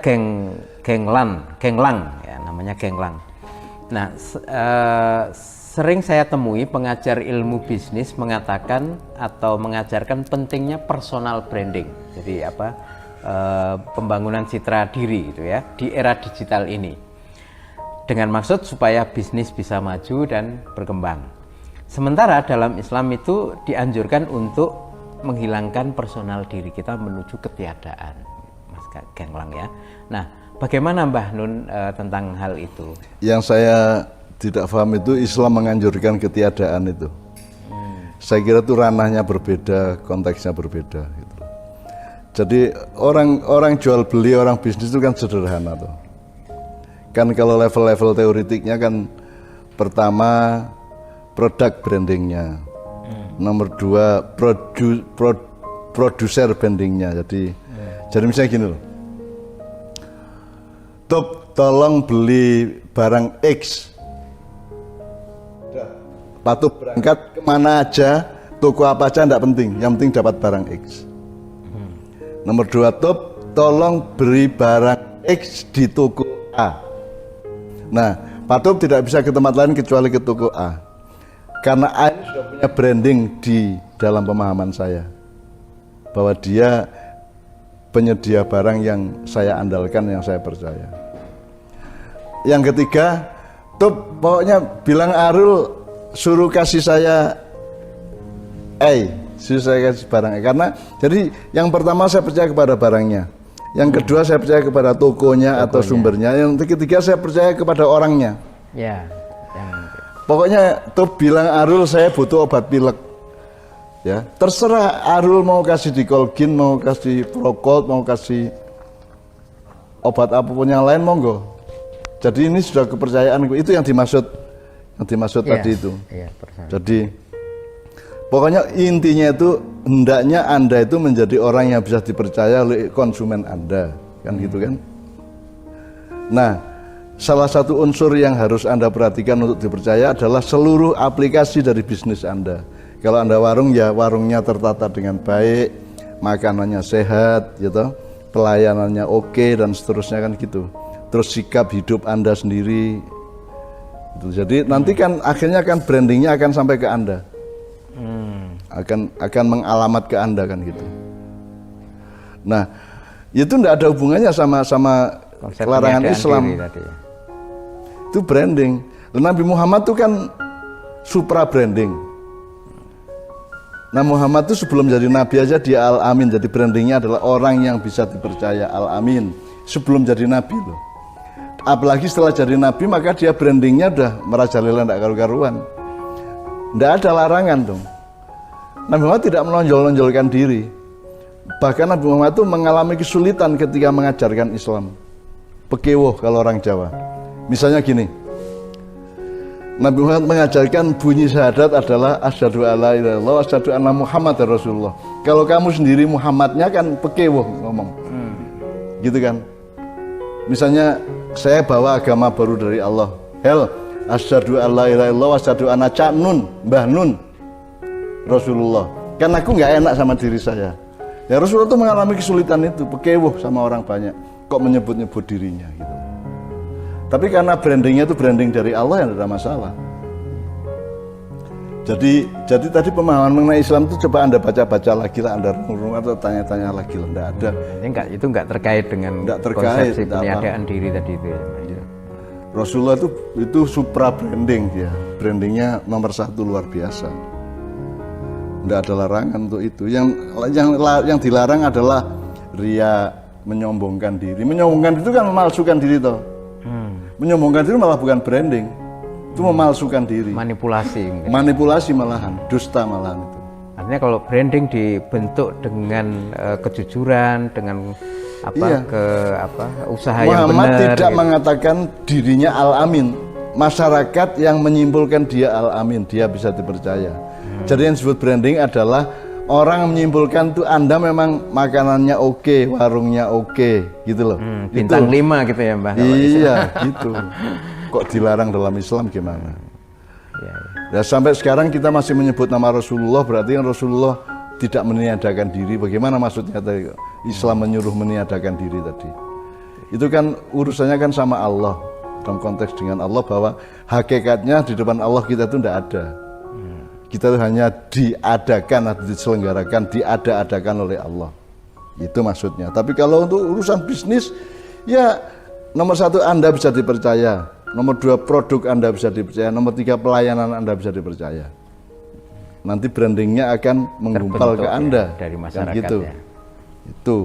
genglang ya, namanya genglang. Nah, sering saya temui pengajar ilmu bisnis mengatakan atau mengajarkan pentingnya personal branding. Jadi pembangunan citra diri gitu ya di era digital ini. Dengan maksud supaya bisnis bisa maju dan berkembang. Sementara dalam Islam itu dianjurkan untuk menghilangkan personal diri kita menuju ketiadaan, Mas Genglang ya. Nah, bagaimana Mbah Nun tentang hal itu? Yang saya tidak paham itu Islam menganjurkan ketiadaan itu. Saya kira itu ranahnya berbeda, konteksnya berbeda. Gitu. Jadi orang jual beli, orang bisnis itu kan sederhana tuh. Kan kalau level-level teoritiknya kan pertama produk brandingnya, nomor dua produser brandingnya. Jadi misalnya gini loh, tolong beli barang X, Pak Tup berangkat kemana aja, toko apa aja enggak penting, yang penting dapat barang X. Nomor dua, tolong beri barang X di toko A. Nah, Pak Tup tidak bisa ke tempat lain kecuali ke toko A. Karena A ini sudah punya branding di dalam pemahaman saya. Bahwa dia penyedia barang yang saya andalkan, yang saya percaya. Yang ketiga, pokoknya bilang Arul suruh kasih saya suruh saya kasih barang A. Karena, jadi yang pertama saya percaya kepada barangnya. Yang kedua saya percaya kepada tokonya atau sumbernya. Yang ketiga saya percaya kepada orangnya. Ya. Pokoknya bilang Arul saya butuh obat pilek. Ya, terserah Arul mau kasih Dikolgin, mau kasih Procold, mau kasih obat apapun yang lain monggo. Jadi ini sudah kepercayaan, itu yang dimaksud tadi itu. Jadi pokoknya intinya itu hendaknya Anda itu menjadi orang yang bisa dipercaya oleh konsumen Anda, kan gitu kan? Nah, salah satu unsur yang harus Anda perhatikan untuk dipercaya adalah seluruh aplikasi dari bisnis Anda. Kalau Anda warung, ya warungnya tertata dengan baik, makanannya sehat, gitu, pelayanannya oke, dan seterusnya kan gitu. Terus sikap hidup Anda sendiri. Gitu. Jadi nanti kan akhirnya kan brandingnya akan sampai ke Anda. Akan mengalamat ke Anda kan gitu. Nah, itu tidak ada hubungannya sama larangan Islam. Itu branding. Nabi Muhammad itu kan supra branding. Nah, Muhammad itu sebelum jadi nabi aja dia Al-Amin. Jadi brandingnya adalah orang yang bisa dipercaya, Al-Amin. Sebelum jadi nabi loh. Apalagi setelah jadi nabi maka dia brandingnya udah merajalela, tidak karu-karuan. Tidak ada larangan dong. Nabi Muhammad tidak menonjol-nonjolkan diri. Bahkan Nabi Muhammad itu mengalami kesulitan ketika mengajarkan Islam. Pekewoh kalau orang Jawa. Misalnya gini, Nabi Muhammad mengajarkan bunyi syahadat adalah asyhadu alla ilaha illallah, asyhadu anna Muhammadar Rasulullah. Kalau kamu sendiri Muhammadnya kan pekewoh ngomong. Gitu kan. Misalnya saya bawa agama baru dari Allah. Asyhadu alla ilaha illallah, asyhadu anna Cak Nun, Mbah Nun Rasulullah. Kan aku nggak enak sama diri saya. Ya Rasulullah itu mengalami kesulitan itu, pekewoh sama orang banyak. Kok menyebut-nyebut dirinya gitu. Tapi karena brandingnya itu branding dari Allah, yang tidak ada masalah. Jadi tadi pemahaman mengenai Islam itu coba Anda baca-baca lagi lah, Anda renung atau tanya-tanya lagi lah, tidak ada. Itu enggak terkait dengan konsepsi peniadaan diri tadi itu ya. Rasulullah itu supra branding dia. Brandingnya nomor satu luar biasa. Tidak ada larangan untuk itu. Yang dilarang adalah ria, menyombongkan diri. Menyombongkan itu kan memalsukan diri toh. Menyombongkan diri malah bukan branding. Itu memalsukan diri. Manipulasi malahan, dusta malahan itu. Artinya kalau branding dibentuk dengan kejujuran, dengan usaha yang benar. Muhammad tidak mengatakan dirinya Al-Amin. Masyarakat yang menyimpulkan dia Al-Amin, dia bisa dipercaya. Jadi yang disebut branding adalah orang menyimpulkan tuh Anda memang makanannya oke, warungnya oke, gitu loh. Bintang 5 gitu ya Mbah. Iya, gitu. Kok dilarang dalam Islam gimana? Ya, sampai sekarang kita masih menyebut nama Rasulullah, berarti kan Rasulullah tidak meniadakan diri. Bagaimana maksudnya tadi? Islam menyuruh meniadakan diri tadi. Itu kan urusannya kan sama Allah. Dalam konteks dengan Allah bahwa hakikatnya di depan Allah kita itu tidak ada. Kita itu hanya diadakan atau diselenggarakan, diada-adakan oleh Allah. Itu maksudnya. Tapi kalau untuk urusan bisnis, ya nomor 1 Anda bisa dipercaya, nomor 2 produk Anda bisa dipercaya, nomor 3 pelayanan Anda bisa dipercaya. Nanti brandingnya akan menggumpal ke Anda dari kan masyarakat gitu. ya. Itu